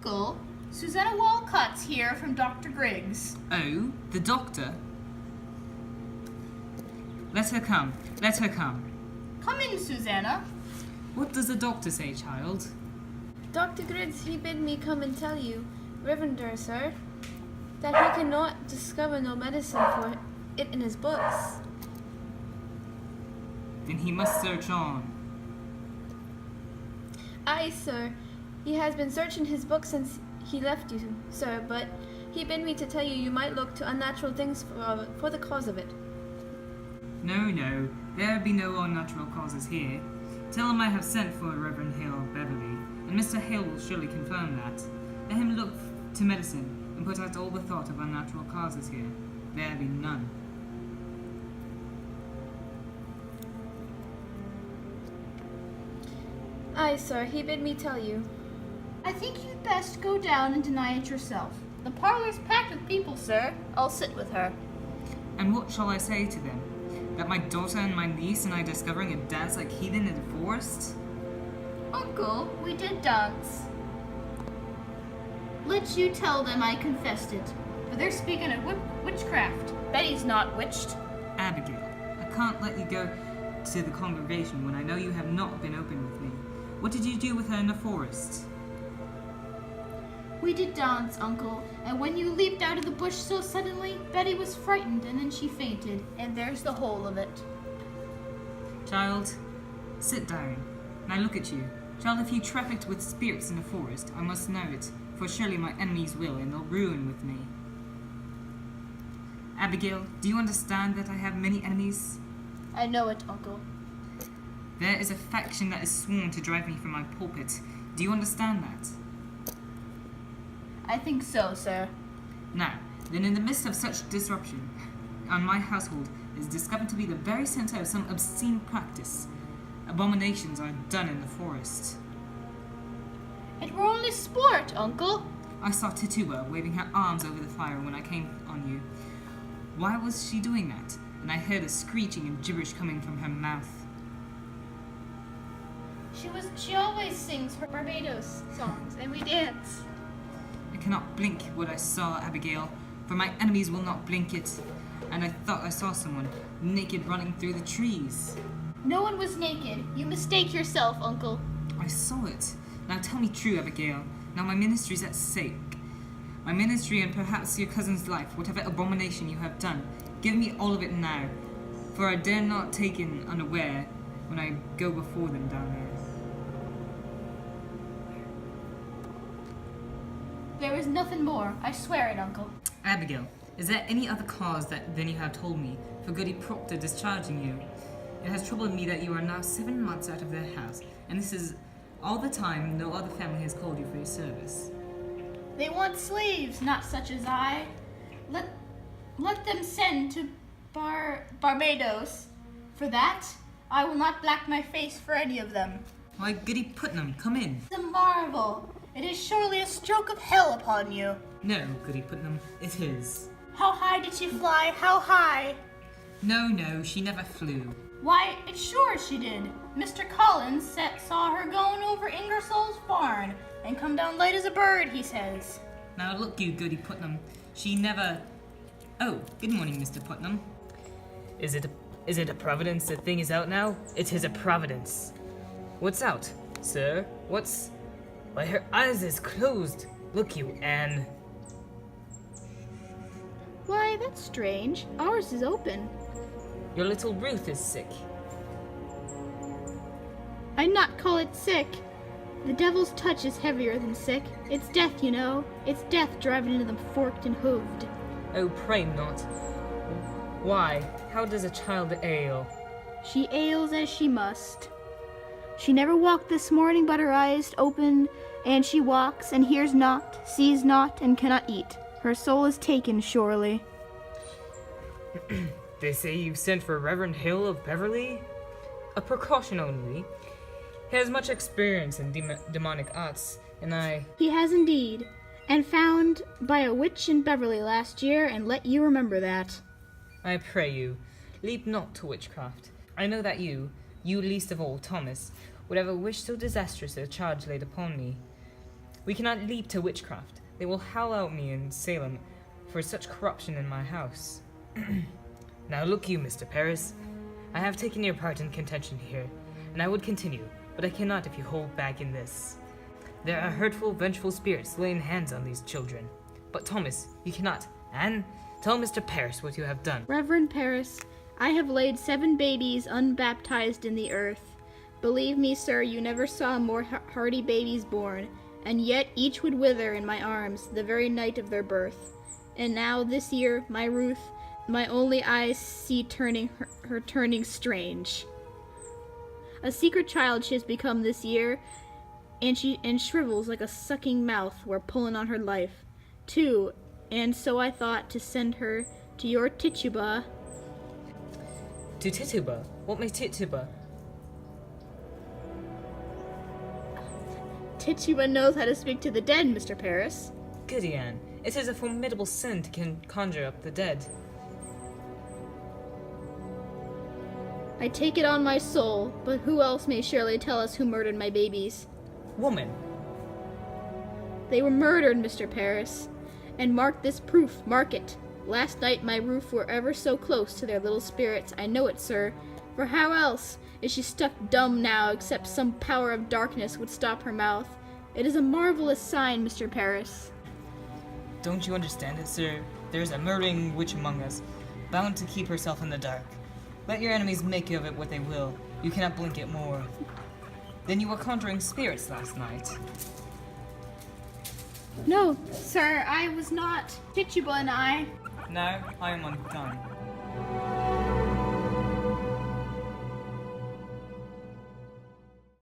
Uncle, Susanna Walcott's here from Dr. Griggs. Oh, the doctor? Let her come. Let her come. Come in, Susanna. What does the doctor say, child? Dr. Griggs, he bid me come and tell you, Reverender, sir, that he cannot discover no medicine for it in his books. Then he must search on. Aye, sir. He has been searching his books since he left you, sir, but he bid me to tell you might look to unnatural things for the cause of it. No, there be no unnatural causes here. Tell him I have sent for Reverend Hale of Beverly, and Mr. Hale will surely confirm that. Let him look to medicine, and put out all the thought of unnatural causes here. There be none. Aye, sir, he bid me tell you. I think you'd best go down and deny it yourself. The parlor's packed with people, sir. I'll sit with her. And what shall I say to them? That my daughter and my niece and I discovering a dance like heathen in the forest? Uncle, we did dance. Let you tell them I confessed it, for they're speaking of witchcraft. Betty's not witched. Abigail, I can't let you go to the congregation when I know you have not been open with me. What did you do with her in the forest? We did dance, Uncle, and when you leaped out of the bush so suddenly, Betty was frightened and then she fainted, and there's the whole of it. Child, sit down. Now look at you. Child, if you trafficked with spirits in the forest, I must know it, for surely my enemies will, and they'll ruin with me. Abigail, do you understand that I have many enemies? I know it, Uncle. There is a faction that is sworn to drive me from my pulpit. Do you understand that? I think so, sir. Now, then in the midst of such disruption, on my household is discovered to be the very center of some obscene practice. Abominations are done in the forest. It were only sport, Uncle. I saw Tituba waving her arms over the fire when I came on you. Why was she doing that? And I heard a screeching and gibberish coming from her mouth. She always sings her Barbados songs, and we dance. I cannot blink what I saw, Abigail, for my enemies will not blink it. And I thought I saw someone naked running through the trees. No one was naked. You mistake yourself, Uncle. I saw it. Now tell me true, Abigail. Now my ministry's at stake. My ministry and perhaps your cousin's life, whatever abomination you have done, give me all of it now, for I dare not take in unaware when I go before them down there. There is nothing more. I swear it, Uncle. Abigail, is there any other cause than you have told me for Goody Proctor discharging you? It has troubled me that you are now 7 months out of their house, and this is all the time no other family has called you for your service. They want slaves, not such as I. Let them send to Barbados. For that, I will not black my face for any of them. Why, Goody Putnam, come in. The marvel. It is surely a stroke of hell upon you. No, Goody Putnam, it is. How high did she fly? How high? No, she never flew. Why, it's sure she did. Mr. Collins saw her going over Ingersoll's barn and come down light as a bird, he says. Now look you, Goody Putnam, she never... Oh, good morning, Mr. Putnam. Is it a providence the thing is out now? It is a providence. What's out, sir? Why, her eyes is closed. Look you, Anne. Why, that's strange. Ours is open. Your little Ruth is sick. I'd not call it sick. The devil's touch is heavier than sick. It's death, you know. It's death driving into them forked and hooved. Oh, pray not. Why, how does a child ail? She ails as she must. She never walked this morning but her eyes open, and she walks and hears not, sees not, and cannot eat. Her soul is taken, surely. They say you sent for Reverend Hill of Beverly? A precaution only. He has much experience in demonic arts, and He has indeed, and found by a witch in Beverly last year, and let you remember that. I pray you, leap not to witchcraft. I know that you least of all, Thomas, would ever wish so disastrous a charge laid upon me. We cannot leap to witchcraft. They will howl out me in Salem for such corruption in my house. Now look you, Mr. Paris. I have taken your part in contention here, and I would continue, but I cannot if you hold back in this. There are hurtful, vengeful spirits laying hands on these children. But Thomas, you cannot. Anne, tell Mr. Paris what you have done. Reverend Paris, I have laid 7 babies unbaptized in the earth. Believe me, sir, you never saw more hardy babies born, and yet each would wither in my arms the very night of their birth. And now, this year, my Ruth, my only eyes see her turning strange. A secret child she has become this year, and shrivels like a sucking mouth while pulling on her life, too, and so I thought to send her to your Tituba. To Tituba? What may Tituba? Tituba knows how to speak to the dead, Mr. Paris. Goody Anne, it is a formidable sin to conjure up the dead. I take it on my soul, but who else may surely tell us who murdered my babies? Woman! They were murdered, Mr. Paris. And mark this proof, mark it. Last night my roof were ever so close to their little spirits, I know it, sir. For how else is she stuck dumb now, except some power of darkness would stop her mouth? It is a marvelous sign, Mr. Paris. Don't you understand it, sir? There is a murdering witch among us, bound to keep herself in the dark. Let your enemies make of it what they will. You cannot blink it more. Then you were conjuring spirits last night. No, sir, I was not. Tituba and I. Now I am undone.